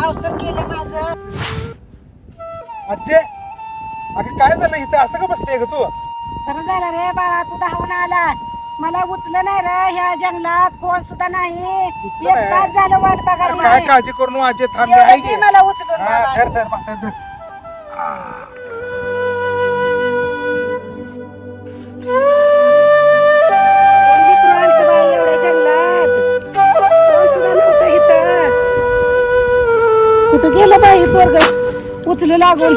अवसर केलं माझं. आजे अगं काय झालं इथं असं का बसते ग तू? बरं झालं रे बाळा, तू धावून आला. मला उचलं नाही रे, ह्या जंगलात कोण सुद्धा नाही. उचलं एक नाही? तास झालं वाट काय बघायला. काळजी करू आजे, थांब एवढं आहे दे की. मला उचलून हा बाबा. धर धर म्हातार धर. कोण विचारू आलतं बाई एवढ्या जंगलात? कोण सुद्धा नव्हतं इथं. कुठं गेलं बाई पोरगं उचलू लागून.